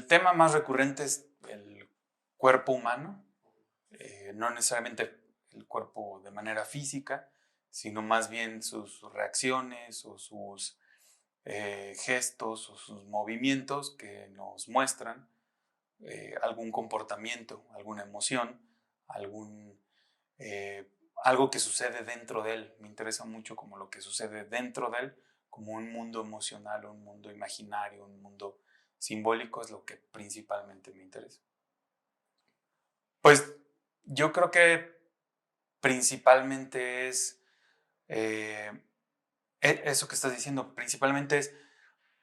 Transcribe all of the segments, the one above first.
tema más recurrente es el cuerpo humano, no necesariamente el cuerpo de manera física, sino más bien sus reacciones o sus gestos o sus movimientos que nos muestran algún comportamiento, alguna emoción, algún, algo que sucede dentro de él. Me interesa mucho como lo que sucede dentro de él, como un mundo emocional, un mundo imaginario, un mundo simbólico, es lo que principalmente me interesa. Pues yo creo que principalmente es eso que estás diciendo, principalmente es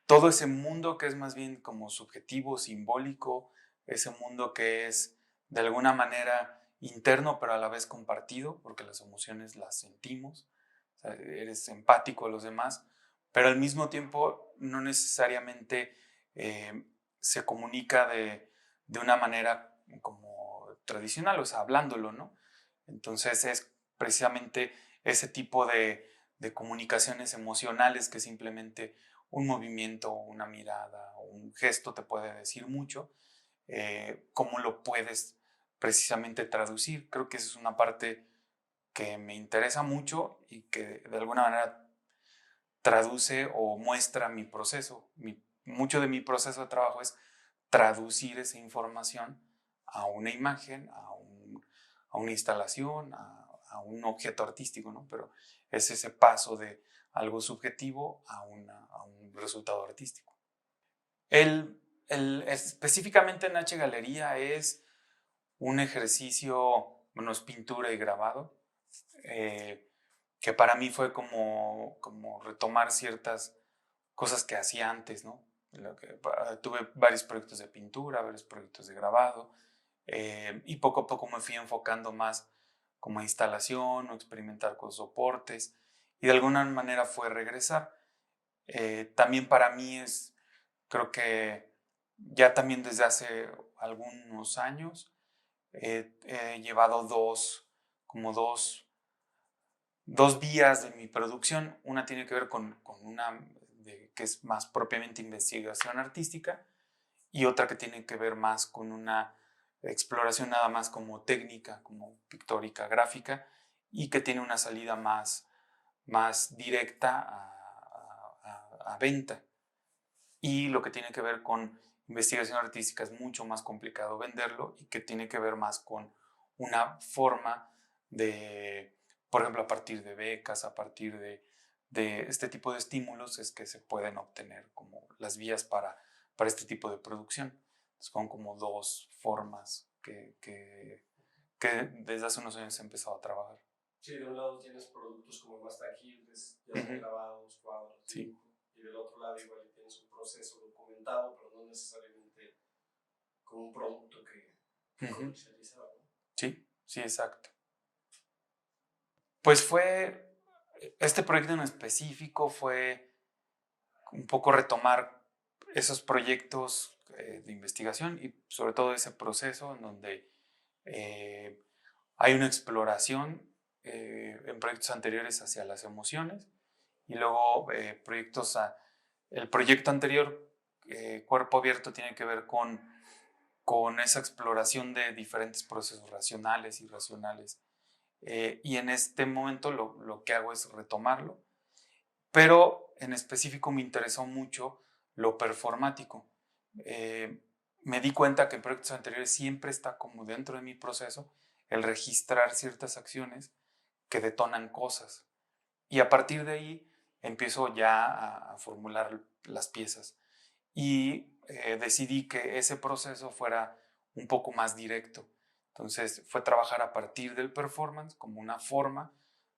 todo ese mundo que es más bien como subjetivo, simbólico, ese mundo que es de alguna manera interno pero a la vez compartido, porque las emociones las sentimos, o sea, eres empático a los demás, pero al mismo tiempo no necesariamente se comunica de una manera como tradicional, o sea, hablándolo, ¿no? Entonces es precisamente ese tipo de comunicaciones emocionales que simplemente un movimiento, una mirada o un gesto te puede decir mucho, cómo lo puedes precisamente traducir. Creo que esa es una parte que me interesa mucho y que de alguna manera traduce o muestra mi proceso. Mucho de mi proceso de trabajo es traducir esa información a una imagen, a una instalación, a un objeto artístico, ¿no? Pero es ese paso de algo subjetivo a un resultado artístico. Específicamente en H Galería es un ejercicio, bueno, es pintura y grabado, que para mí fue como retomar ciertas cosas que hacía antes, ¿no? Tuve varios proyectos de pintura, varios proyectos de grabado, y poco a poco me fui enfocando más como a instalación o experimentar con soportes, y de alguna manera fue regresar. También para mí creo que ya también desde hace algunos años he llevado como dos vías de mi producción. Una tiene que ver con una que es más propiamente investigación artística y otra que tiene que ver más con una exploración nada más como técnica, como pictórica, gráfica, y que tiene una salida más directa a venta. Y lo que tiene que ver con investigación artística es mucho más complicado venderlo y que tiene que ver más con una forma de, por ejemplo, a partir de becas, a partir de este tipo de estímulos es que se pueden obtener como las vías para este tipo de producción. Son como dos formas que desde hace unos años he empezado a trabajar. Sí, de un lado tienes productos como más tangibles, ya sean grabados, cuadros, dibujo, y del otro lado igual tienes un proceso documentado, pero no necesariamente como un producto que comercializar, ¿no? Sí, sí, exacto. Pues este proyecto en específico fue un poco retomar esos proyectos de investigación y sobre todo ese proceso en donde hay una exploración en proyectos anteriores hacia las emociones y luego el proyecto anterior, Cuerpo Abierto, tiene que ver con esa exploración de diferentes procesos racionales y irracionales. Y en este momento lo que hago es retomarlo, pero en específico me interesó mucho lo performático. Me di cuenta que en proyectos anteriores siempre está como dentro de mi proceso el registrar ciertas acciones que detonan cosas. Y a partir de ahí empiezo ya a formular las piezas. Y decidí que ese proceso fuera un poco más directo. Entonces fue trabajar a partir del performance como una forma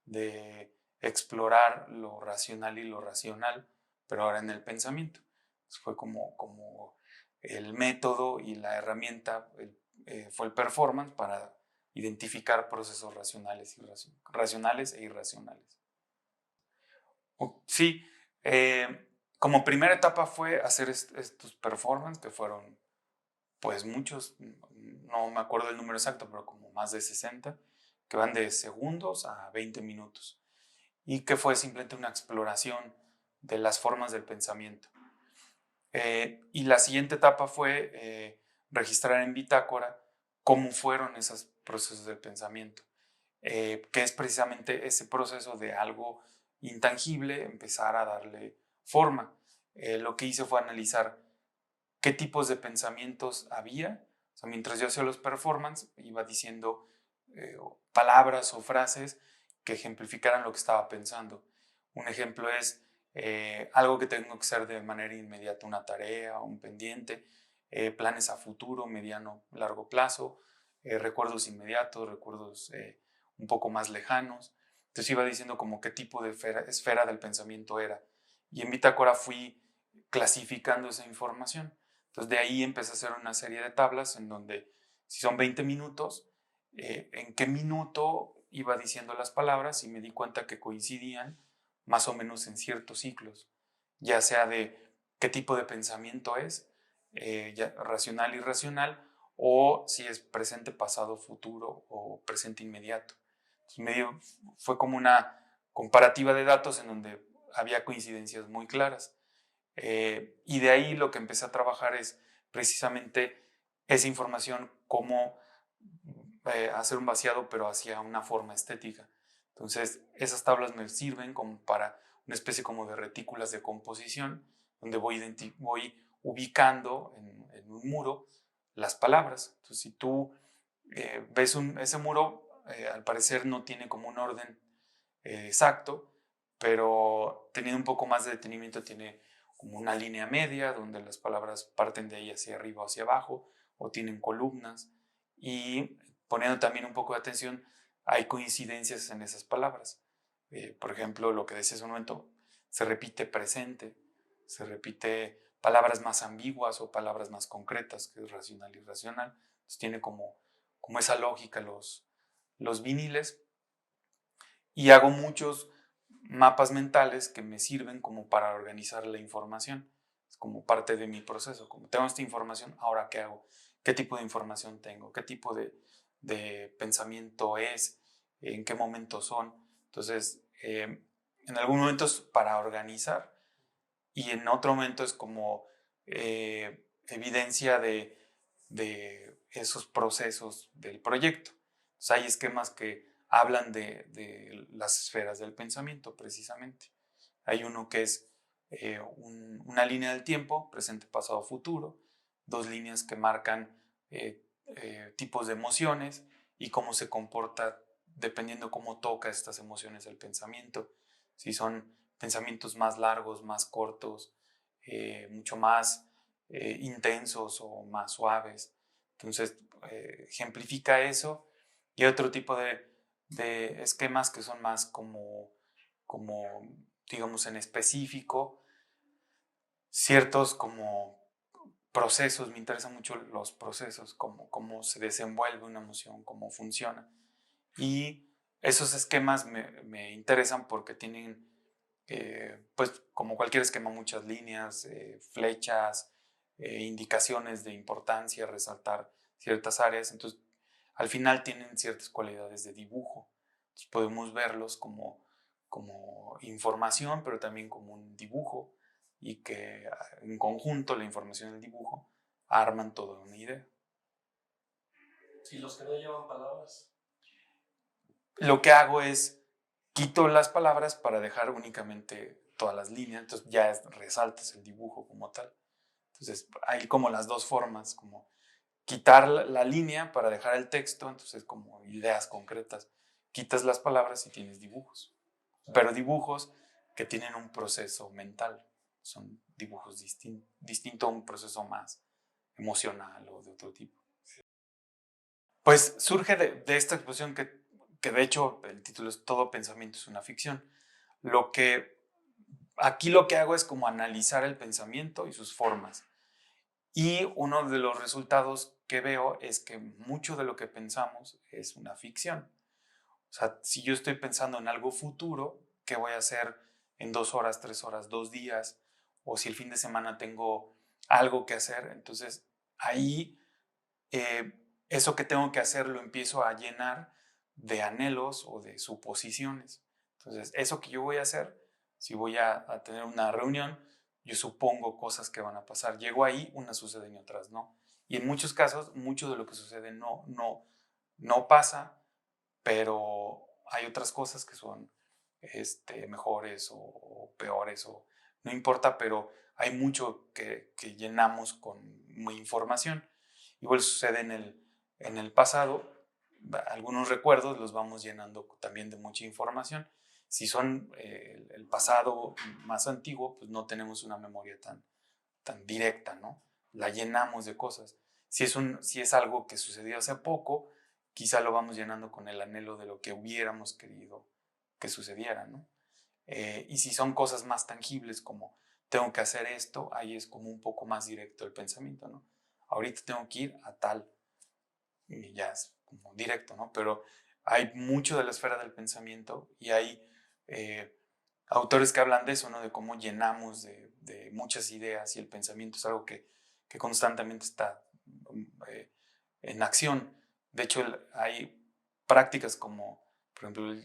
de explorar lo racional y lo racional, pero ahora en el pensamiento. Entonces fue como el método y la herramienta fue el performance para identificar procesos racionales e irracionales. Sí, como primera etapa fue hacer estos performances que fueron pues muchos, no me acuerdo el número exacto, pero como más de 60, que van de segundos a 20 minutos y que fue simplemente una exploración de las formas del pensamiento. Y la siguiente etapa fue registrar en bitácora cómo fueron esos procesos del pensamiento, que es precisamente ese proceso de algo intangible, empezar a darle forma. Lo que hice fue analizar qué tipos de pensamientos había. O sea, mientras yo hacía los performance, iba diciendo palabras o frases que ejemplificaran lo que estaba pensando. Un ejemplo es algo que tengo que hacer de manera inmediata, una tarea, un pendiente, planes a futuro, mediano, largo plazo, recuerdos inmediatos, recuerdos un poco más lejanos. Entonces iba diciendo como qué tipo de esfera del pensamiento era. Y en Bitácora fui clasificando esa información. Entonces de ahí empecé a hacer una serie de tablas en donde si son 20 minutos, en qué minuto iba diciendo las palabras y me di cuenta que coincidían más o menos en ciertos ciclos, ya sea de qué tipo de pensamiento es, ya, racional, irracional, o si es presente, pasado, futuro o presente inmediato. Entonces fue como una comparativa de datos en donde había coincidencias muy claras. Y de ahí lo que empecé a trabajar es precisamente esa información, cómo hacer un vaciado pero hacia una forma estética. Entonces esas tablas me sirven como para una especie como de retículas de composición donde voy ubicando en un muro las palabras. Entonces si tú ves ese muro, al parecer no tiene como un orden exacto, pero teniendo un poco más de detenimiento tiene como una línea media donde las palabras parten de ahí hacia arriba o hacia abajo o tienen columnas, y poniendo también un poco de atención hay coincidencias en esas palabras. Por ejemplo, lo que decía hace un momento, se repite presente, se repite palabras más ambiguas o palabras más concretas, que es racional y irracional. Entonces tiene como esa lógica los viniles, y hago muchos mapas mentales que me sirven como para organizar la información. Es como parte de mi proceso. Como tengo esta información, ¿ahora qué hago? ¿Qué tipo de información tengo? ¿Qué tipo de pensamiento es? ¿En qué momentos son? Entonces, en algún momento es para organizar y en otro momento es como evidencia de esos procesos del proyecto. Entonces, hay esquemas que hablan de las esferas del pensamiento, precisamente. Hay uno que es una línea del tiempo, presente, pasado, futuro, dos líneas que marcan tipos de emociones y cómo se comporta dependiendo cómo toca estas emociones el pensamiento. Si son pensamientos más largos, más cortos, mucho más intensos o más suaves. Entonces, ejemplifica eso. Y otro tipo de esquemas que son más como, digamos, en específico, ciertos como procesos. Me interesan mucho los procesos, cómo se desenvuelve una emoción, cómo funciona. Y esos esquemas me interesan porque tienen, pues como cualquier esquema, muchas líneas, flechas, indicaciones de importancia, resaltar ciertas áreas. Entonces, al final tienen ciertas cualidades de dibujo. Entonces, podemos verlos como información, pero también como un dibujo, y que en conjunto la información y el dibujo arman toda una idea. ¿Y los que no llevan palabras? Lo que hago es quito las palabras para dejar únicamente todas las líneas, entonces ya resaltas el dibujo como tal. Entonces hay como las dos formas, como quitar la línea para dejar el texto, entonces como ideas concretas. Quitas las palabras y tienes dibujos, pero dibujos que tienen un proceso mental, son dibujos distintos a un proceso más emocional o de otro tipo. Pues surge de esta exposición que de hecho el título es Todo pensamiento es una ficción. Aquí lo que hago es como analizar el pensamiento y sus formas. Y uno de los resultados que veo es que mucho de lo que pensamos es una ficción. O sea, si yo estoy pensando en algo futuro, ¿qué voy a hacer en 2 horas, 3 horas, 2 días? O si el fin de semana tengo algo que hacer, entonces ahí eso que tengo que hacer lo empiezo a llenar de anhelos o de suposiciones. Entonces, eso que yo voy a hacer, si voy a tener una reunión, yo supongo cosas que van a pasar. Llego ahí, unas suceden y otras no. Y en muchos casos, mucho de lo que sucede no pasa, pero hay otras cosas que son mejores o peores, o no importa, pero hay mucho que llenamos con información. Igual sucede en el pasado, algunos recuerdos los vamos llenando también de mucha información. Si son el pasado más antiguo, pues no tenemos una memoria tan directa, ¿no? La llenamos de cosas. Si es algo que sucedió hace poco, quizá lo vamos llenando con el anhelo de lo que hubiéramos querido que sucediera, ¿no? Y si son cosas más tangibles como tengo que hacer esto, ahí es como un poco más directo el pensamiento, ¿no? Ahorita tengo que ir a tal, y ya es como directo, ¿no? Pero hay mucho de la esfera del pensamiento y hay autores que hablan de eso, ¿no? De cómo llenamos de muchas ideas y el pensamiento es algo que constantemente está en acción. De hecho, hay prácticas como, por ejemplo,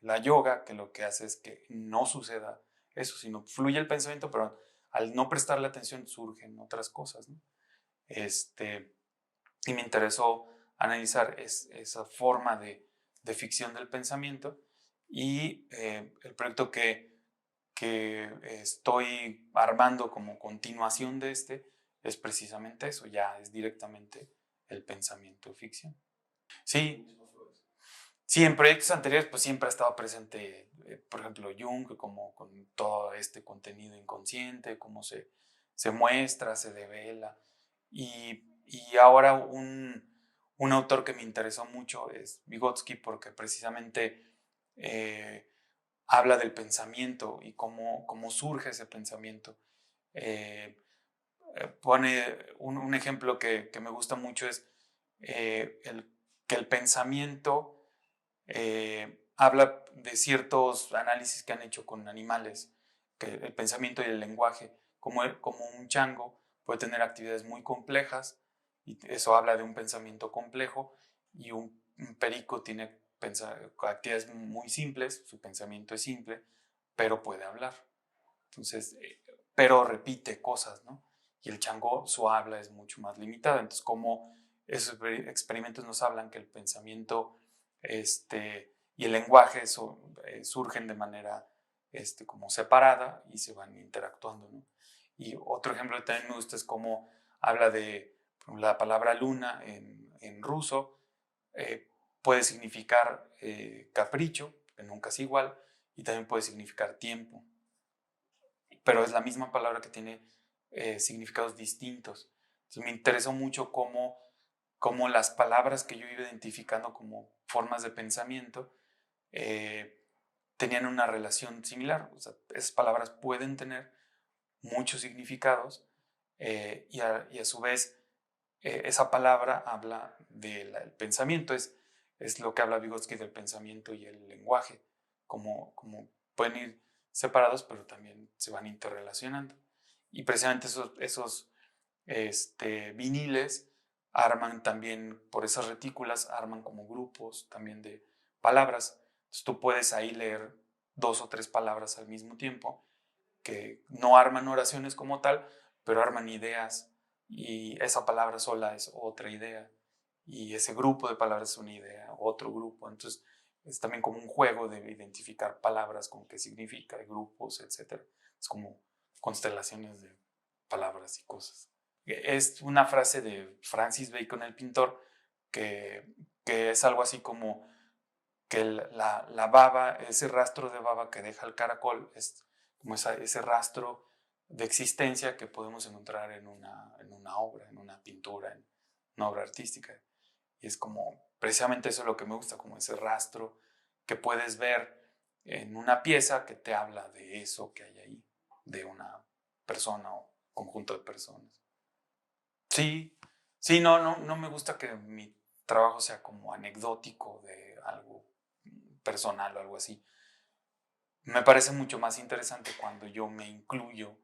la yoga, que lo que hace es que no suceda eso, sino fluye el pensamiento, pero al no prestarle atención surgen otras cosas, ¿no? Y me interesó analizar esa forma de ficción del pensamiento y el proyecto que estoy armando como continuación de es precisamente eso, ya es directamente el pensamiento ficción. Sí, sí, en proyectos anteriores pues siempre ha estado presente, por ejemplo, Jung, como con todo este contenido inconsciente, cómo se muestra, se devela. Y ahora un autor que me interesó mucho es Vygotsky, porque precisamente habla del pensamiento y cómo surge ese pensamiento. Eh, Pone un ejemplo que me gusta mucho es que el pensamiento habla de ciertos análisis que han hecho con animales, que el pensamiento y el lenguaje, como un chango puede tener actividades muy complejas, y eso habla de un pensamiento complejo, y un perico tiene actividades muy simples, su pensamiento es simple, pero puede hablar. Entonces, pero repite cosas, ¿no? Y el chango, su habla es mucho más limitada. Entonces, como esos experimentos nos hablan que el pensamiento y el lenguaje surgen de manera como separada y se van interactuando, ¿no? Y otro ejemplo que también me gusta es cómo habla de la palabra luna en ruso, puede significar capricho, que nunca es igual, y también puede significar tiempo, pero es la misma palabra que tiene significados distintos. Entonces me interesó mucho cómo las palabras que yo iba identificando como formas de pensamiento tenían una relación similar. O sea, esas palabras pueden tener muchos significados y a su vez esa palabra habla del pensamiento. Es lo que habla Vygotsky del pensamiento y el lenguaje, como pueden ir separados, pero también se van interrelacionando. Y precisamente esos viniles arman también, por esas retículas, arman como grupos también de palabras. Entonces tú puedes ahí leer 2 o 3 palabras al mismo tiempo, que no arman oraciones como tal, pero arman ideas, y esa palabra sola es otra idea, y ese grupo de palabras es una idea, otro grupo. Entonces es también como un juego de identificar palabras con qué significa, grupos, etc. Es como constelaciones de palabras y cosas. Es una frase de Francis Bacon, el pintor, que es algo así como que la baba, ese rastro de baba que deja el caracol, es como ese rastro de existencia que podemos encontrar en una obra, en una pintura, en una obra artística. Y es como, precisamente eso es lo que me gusta, como ese rastro que puedes ver en una pieza que te habla de eso que hay ahí, de una persona o conjunto de personas. Sí, sí, no me gusta que mi trabajo sea como anecdótico de algo personal o algo así. Me parece mucho más interesante cuando yo me incluyo,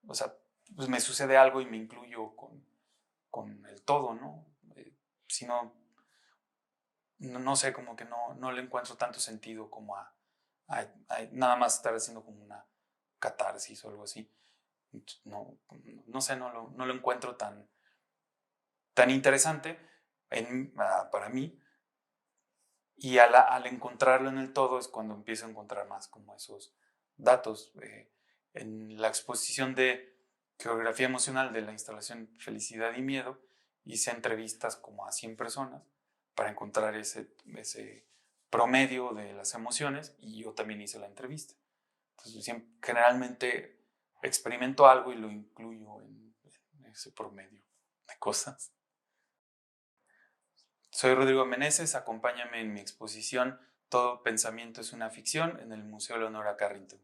o sea, pues me sucede algo y me incluyo con el todo, ¿no? Si no sé, como que no le encuentro tanto sentido como a nada más estar haciendo como una catarsis o algo así. no sé, no lo encuentro tan interesante para mí. Y al encontrarlo en el todo es cuando empiezo a encontrar más como esos datos. En la exposición de geografía emocional de la instalación Felicidad y Miedo, hice entrevistas como a 100 personas para encontrar ese promedio de las emociones, y yo también hice la entrevista. Entonces, generalmente experimento algo y lo incluyo en ese promedio de cosas. Soy Rodrigo Meneses, acompáñame en mi exposición Todo pensamiento es una ficción en el Museo Leonora Carrington.